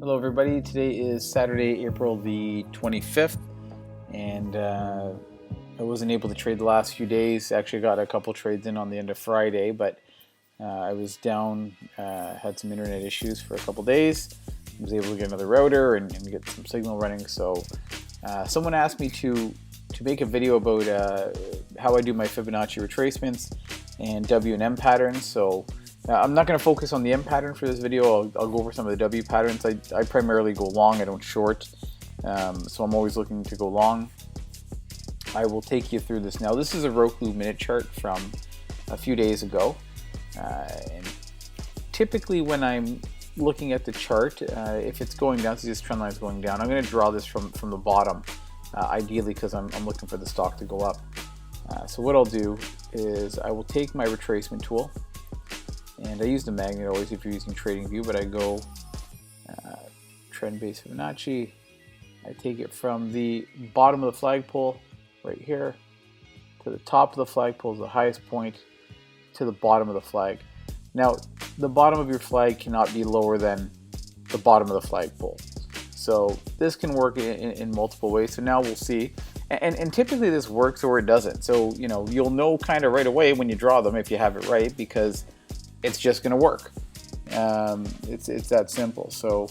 Hello everybody, today is Saturday, April the 25th, and I wasn't able to trade the last few days. Actually got a couple trades in on the end of Friday, but I was down, had some internet issues for a couple days. I was able to get another router and get some signal running, so someone asked me to make a video about how I do my Fibonacci retracements and W and M patterns. So I'm not going to focus on the M pattern for this video. I'll go over some of the W patterns. I primarily go long, I don't short, so I'm always looking to go long. I will take you through this now. This is a Roku minute chart from a few days ago. And typically when I'm looking at the chart, if it's going down, see this trend line is going down, I'm going to draw this from the bottom, ideally because I'm looking for the stock to go up. So what I'll do is I will take my retracement tool, and I use the magnet always if you're using TradingView, but I go trend-based Fibonacci. I take it from the bottom of the flagpole right here to the top of the flagpole is the highest point to the bottom of the flag. Now, the bottom of your flag cannot be lower than the bottom of the flagpole. So this can work in multiple ways. So now we'll see. And typically this works or it doesn't. So, you'll know kind of right away when you draw them if you have it right, because it's just going to work. It's that simple. So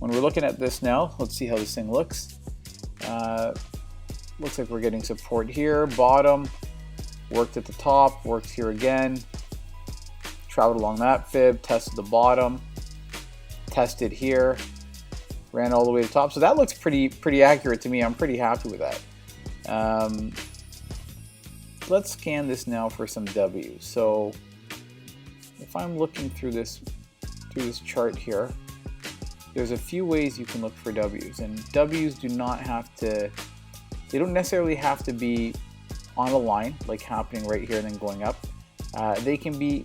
when we're looking at this now, let's see how this thing looks. Looks like we're getting support here, bottom, worked at the top, worked here again, traveled along that fib, tested the bottom, tested here, ran all the way to the top. So that looks pretty accurate to me. I'm pretty happy with that. Let's scan this now for some W's. So if I'm looking through this chart here, there's a few ways you can look for W's, and W's do not have to, they don't necessarily have to be on a line, like happening right here and then going up. They can be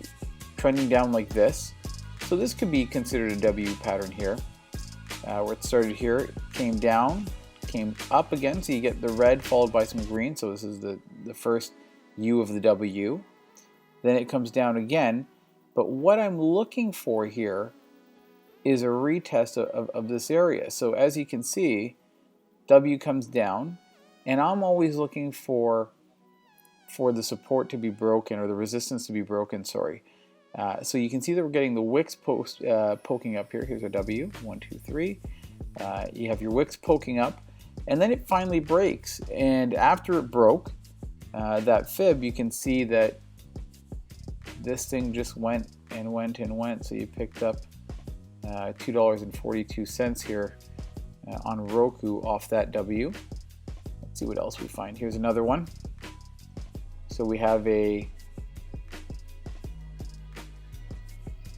trending down like this. So this could be considered a W pattern here, where it started here, came down, came up again, so you get the red followed by some green. So this is the first U of the W. Then it comes down again. But what I'm looking for here is a retest of this area. So as you can see, W comes down, and I'm always looking for the support to be broken, or the resistance to be broken, sorry. So you can see that we're getting the wicks poking up here. Here's our W, 1, 2, 3. You have your wicks poking up, and then it finally breaks. And after it broke that fib, you can see that this thing just went and went and went. So you picked up $2.42 here on Roku off that W. Let's see what else we find. Here's another one. So we have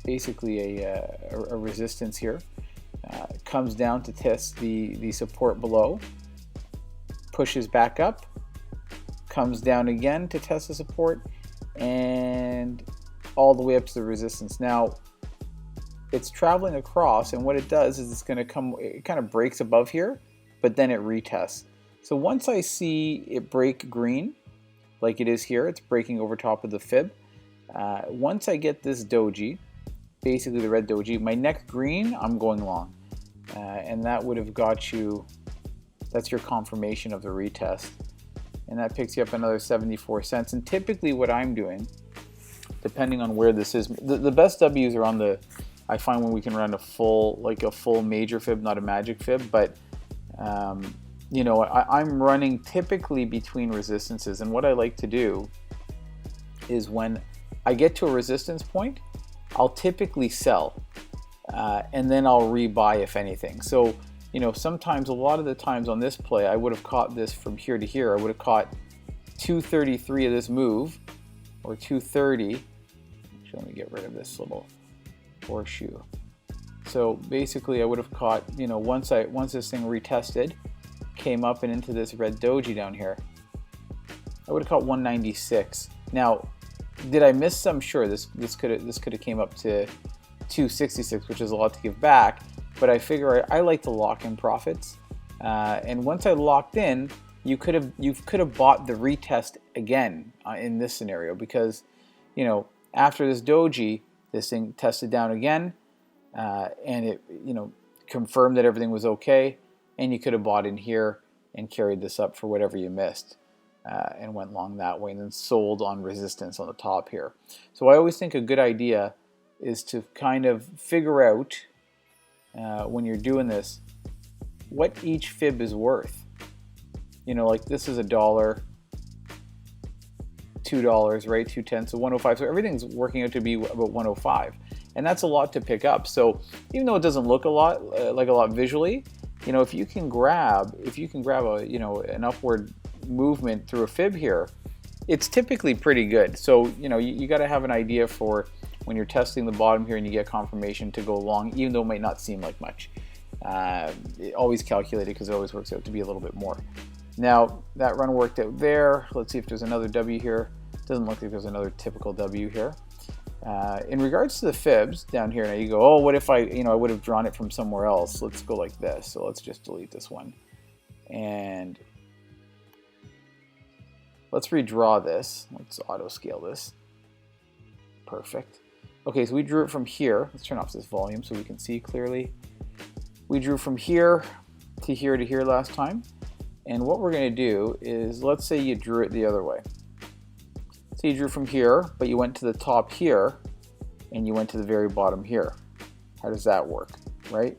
basically a resistance here. Comes down to test the support below, pushes back up, comes down again to test the support, and all the way up to the resistance. Now it's traveling across, and what it does is it's going to come, it kind of breaks above here, but then it retests. So once I see it break green, like it is here, it's breaking over top of the fib. Once I get this doji, basically the red doji, my next green, I'm going long. And that would have got you, that's your confirmation of the retest. And that picks you up another 74 cents. And typically what I'm doing, depending on where this is, the best W's are on the, I find when we can run a full major fib, not a magic fib, but I'm running typically between resistances. And what I like to do is when I get to a resistance point, I'll typically sell, and then I'll rebuy if anything. So, sometimes, a lot of the times on this play, I would have caught this from here to here. I would have caught 233 of this move, or 230. Actually, let me get rid of this little horseshoe. So basically, I would have caught, once this thing retested, came up and into this red doji down here, I would have caught 196. Now, did I miss some? Sure, this could have came up to 266, which is a lot to give back. But I figure I like to lock in profits, and once I locked in, you could have bought the retest again in this scenario, because after this doji, this thing tested down again, and it confirm that everything was okay, and you could have bought in here and carried this up for whatever you missed and went long that way, and then sold on resistance on the top here. So I always think a good idea is to kind of figure out when you're doing this what each fib is worth. You know, like this is $1, $2, right? 2.10, so 105. So everything's working out to be about 105, and that's a lot to pick up. So even though it doesn't look a lot like a lot visually, you know, if you can grab a, you know, an upward movement through a fib here, it's typically pretty good. So, you know, you got to have an idea for when you're testing the bottom here and you get confirmation to go long, even though it might not seem like much. Always calculate it, because it always works out to be a little bit more. Now, that run worked out there. Let's see if there's another W here. Doesn't look like there's another typical W here. In regards to the fibs down here, now you go, oh, what if I would have drawn it from somewhere else? Let's go like this. So let's just delete this one. And let's redraw this. Let's auto scale this. Perfect. Okay, so we drew it from here. Let's turn off this volume so we can see clearly. We drew from here to here to here last time. And what we're going to do is, let's say you drew it the other way. So you drew from here, but you went to the top here, and you went to the very bottom here. How does that work, right?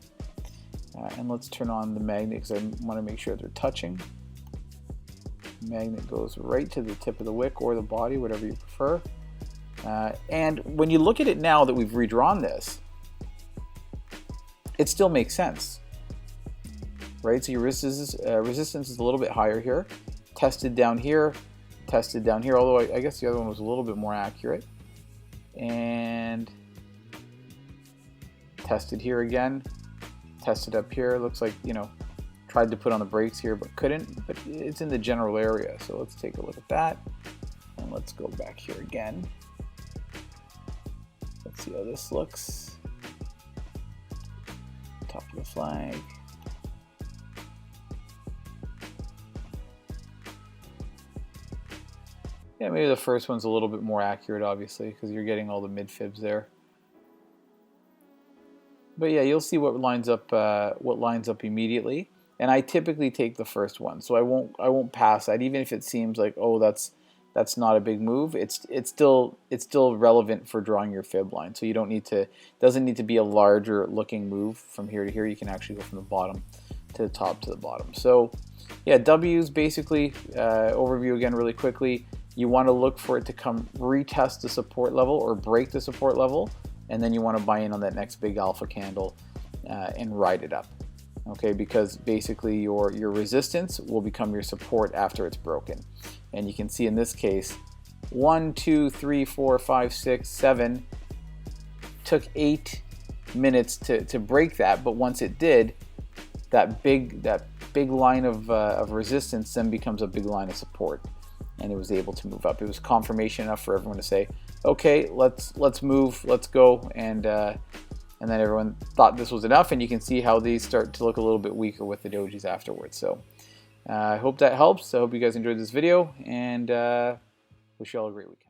And let's turn on the magnet, because I want to make sure they're touching. Magnet goes right to the tip of the wick or the body, whatever you prefer. And when you look at it now that we've redrawn this, it still makes sense, right? So your resistance is a little bit higher here, tested down here, although I guess the other one was a little bit more accurate, and tested here again, tested up here. Looks like, you know, tried to put on the brakes here but couldn't, but it's in the general area. So let's take a look at that, and let's go back here again. Let's see how this looks. Top of the flag. Yeah, maybe the first one's a little bit more accurate, obviously, because you're getting all the mid fibs there. But yeah, you'll see what lines up immediately. And I typically take the first one, so I won't pass that, even if it seems like, oh, that's not a big move. It's still relevant for drawing your fib line. So you don't need to, doesn't need to be a larger looking move from here to here. You can actually go from the bottom to the top to the bottom. So yeah, W's basically, overview again really quickly. You want to look for it to come retest the support level or break the support level, and then you want to buy in on that next big alpha candle and ride it up. Okay, because basically your resistance will become your support after it's broken. And you can see in this case, 1, 2, 3, 4, 5, 6, 7 took 8 minutes to break that, but once it did, that big line of resistance then becomes a big line of support, and it was able to move up. It was confirmation enough for everyone to say, okay, let's move, let's go, and then everyone thought this was enough, and you can see how these start to look a little bit weaker with the dojis afterwards. So I hope that helps. I hope you guys enjoyed this video, and wish you all a great weekend.